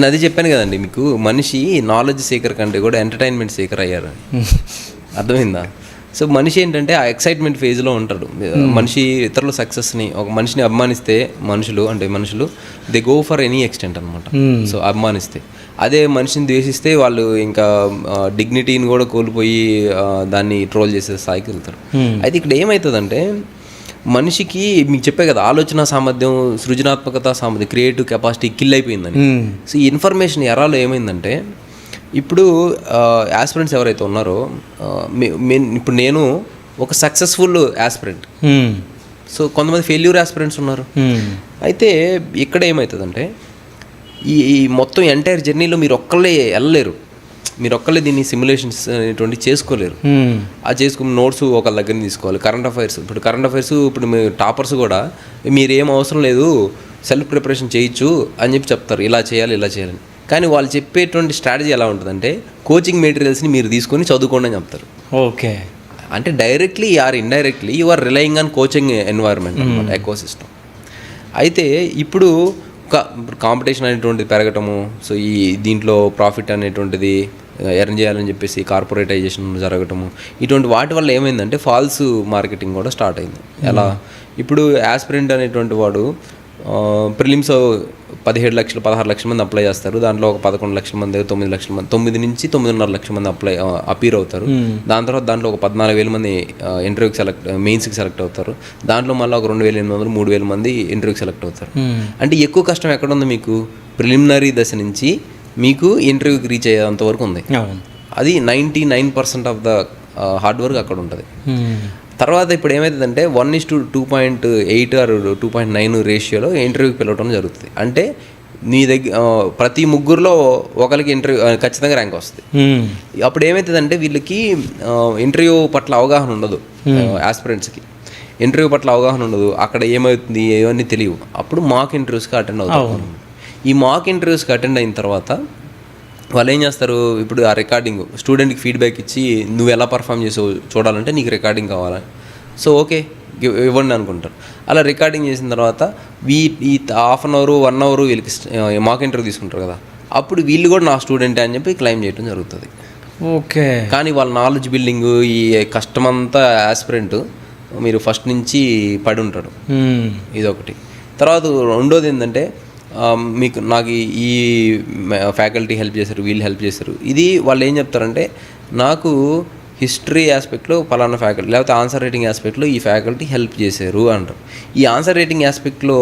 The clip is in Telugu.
నేను అది చెప్పాను కదండి మీకు, మనిషి నాలెడ్జ్ సీకర్ కంటే కూడా ఎంటర్టైన్మెంట్ సీకర్ అయ్యారు. అర్థమైందా? సో మనిషి ఏంటంటే ఆ ఎక్సైట్మెంట్ ఫేజ్లో ఉంటాడు. మనిషి ఇతరుల సక్సెస్ని, ఒక మనిషిని అభిమానిస్తే మనుషులు they go for any extent అనమాట. సో అభిమానిస్తే, అదే మనిషిని ద్వేషిస్తే వాళ్ళు ఇంకా డిగ్నిటీని కూడా కోల్పోయి దాన్ని ట్రోల్ చేసే స్థాయికి వెళ్తారు. అయితే ఇక్కడ ఏమవుతుందంటే, మనిషికి మీకు చెప్పే కదా, ఆలోచన సామర్థ్యం, సృజనాత్మకత సామర్థ్యం, క్రియేటివ్ కెపాసిటీ కిల్ అయిపోయిందని. సో ఈ ఇన్ఫర్మేషన్ ఎరాలో ఏమైందంటే, ఇప్పుడు యాస్పిరెంట్స్ ఎవరైతే ఉన్నారో, ఇప్పుడు నేను ఒక సక్సెస్ఫుల్ యాస్పిరెంట్, సో కొంతమంది ఫెయిల్యూర్ యాస్పిరెంట్స్ ఉన్నారు. అయితే ఇక్కడ ఏమవుతుందంటే, ఈ మొత్తం ఎంటైర్ జర్నీలో మీరు ఒక్కళ్ళే వెళ్ళలేరు, మీరు ఒక్కళ్ళే దీన్ని సిమ్యులేషన్స్ అనేటువంటి చేసుకోలేరు. అది చేసుకుని నోట్స్ ఒకళ్ళ దగ్గర తీసుకోవాలి. కరెంట్ అఫైర్స్ ఇప్పుడు మీ టాపర్స్ కూడా మీరేం అవసరం లేదు, సెల్ఫ్ ప్రిపరేషన్ చేయొచ్చు అని చెప్తారు, ఇలా చేయాలి. కానీ వాళ్ళు చెప్పేటువంటి స్ట్రాటజీ ఎలా ఉంటుందంటే, కోచింగ్ మెటీరియల్స్ని మీరు తీసుకొని చదువుకోండి అని చెప్తారు. ఓకే, అంటే directly or indirectly you are relying on coaching environment అనమాట, ఎకోసిస్టమ్. అయితే ఇప్పుడు కాంపిటీషన్ అనేటువంటిది పెరగటము, సో ఈ దీంట్లో ప్రాఫిట్ అనేటువంటిది ఎర్న్ చేయాలని చెప్పేసి కార్పొరేటైజేషన్ జరగటము, ఇటువంటి వాటి వల్ల ఏమైందంటే ఫాల్స్ మార్కెటింగ్ కూడా స్టార్ట్ అయింది. ఎలా, ఇప్పుడు యాస్పిరెంట్ అనేటువంటి వాడు ప్రిలిమ్స్ 17 లక్షలు 16 లక్షల మంది అప్లై చేస్తారు. దాంట్లో ఒక 11 లక్షల మంది 9 లక్షల మంది 9 నుంచి 9.5 లక్షల మంది అపీర్ అవుతారు. దాని తర్వాత దాంట్లో ఒక 14,000 మంది ఇంటర్వ్యూకి మెయిన్స్కి సెలెక్ట్ అవుతారు. దాంట్లో మళ్ళీ ఒక 2,800 3,000 మంది ఇంటర్వ్యూకి సెలెక్ట్ అవుతారు. అంటే ఎక్కువ కష్టం ఎక్కడ ఉంది మీకు, ప్రిలిమినరీ దశ నుంచి మీకు ఇంటర్వ్యూకి రీచ్ అయ్యేంత వరకు ఉంది. అది 99% ఆఫ్ ద హార్డ్ వర్క్ అక్కడ ఉంటుంది. తర్వాత ఇప్పుడు ఏమవుతుందంటే 1:2.8 ఆర్ 2.9 రేషియోలో ఇంటర్వ్యూకి పిలవటం జరుగుతుంది. అంటే నీ దగ్గర ప్రతి ముగ్గురులో ఒకరికి ఇంటర్వ్యూ ఖచ్చితంగా ర్యాంక్ వస్తుంది. అప్పుడు ఏమవుతుందంటే వీళ్ళకి ఇంటర్వ్యూ పట్ల అవగాహన ఉండదు, యాస్పిరెంట్స్కి ఇంటర్వ్యూ పట్ల అవగాహన ఉండదు, అక్కడ ఏమవుతుంది ఏమన్నీ తెలియవు. అప్పుడు మాక్ ఇంటర్వ్యూస్కి అటెండ్ అవుతారు. ఈ మాక్ ఇంటర్వ్యూస్కి అటెండ్ అయిన తర్వాత వాళ్ళు ఏం చేస్తారు, ఇప్పుడు ఆ రికార్డింగ్ స్టూడెంట్కి ఫీడ్బ్యాక్ ఇచ్చి నువ్వు ఎలా పర్ఫామ్ చేసావు చూడాలంటే నీకు రికార్డింగ్ కావాలి. సో ఓకే ఇవ్వండి అనుకుంటారు. అలా రికార్డింగ్ చేసిన తర్వాత ఈ హాఫ్ అన్ అవర్ 1 అవర్ వీళ్ళకి మాక్ ఇంటర్వ్యూ తీసుకుంటారు కదా, అప్పుడు వీళ్ళు కూడా నా స్టూడెంటే అని చెప్పి క్లెయిమ్ చేయడం జరుగుతుంది. ఓకే, కానీ వాళ్ళ నాలెడ్జ్ బిల్డింగ్, ఈ కష్టమంతా యాస్పిరెంట్ మీరు ఫస్ట్ నుంచి పడి ఉంటాడు. ఇదొకటి. తర్వాత రెండోది ఏంటంటే, నాకు ఈ ఫ్యాకల్టీ హెల్ప్ చేశారు, వీళ్ళు హెల్ప్ చేశారు. ఇది వాళ్ళు ఏం చెప్తారంటే, నాకు హిస్టరీ ఆస్పెక్ట్లో పలానా ఫ్యాకల్టీ, లేకపోతే ఆన్సర్ రైటింగ్ ఆస్పెక్ట్లో ఈ ఫ్యాకల్టీ హెల్ప్ చేశారు అంటారు. ఈ ఆన్సర్ రైటింగ్ ఆస్పెక్ట్లో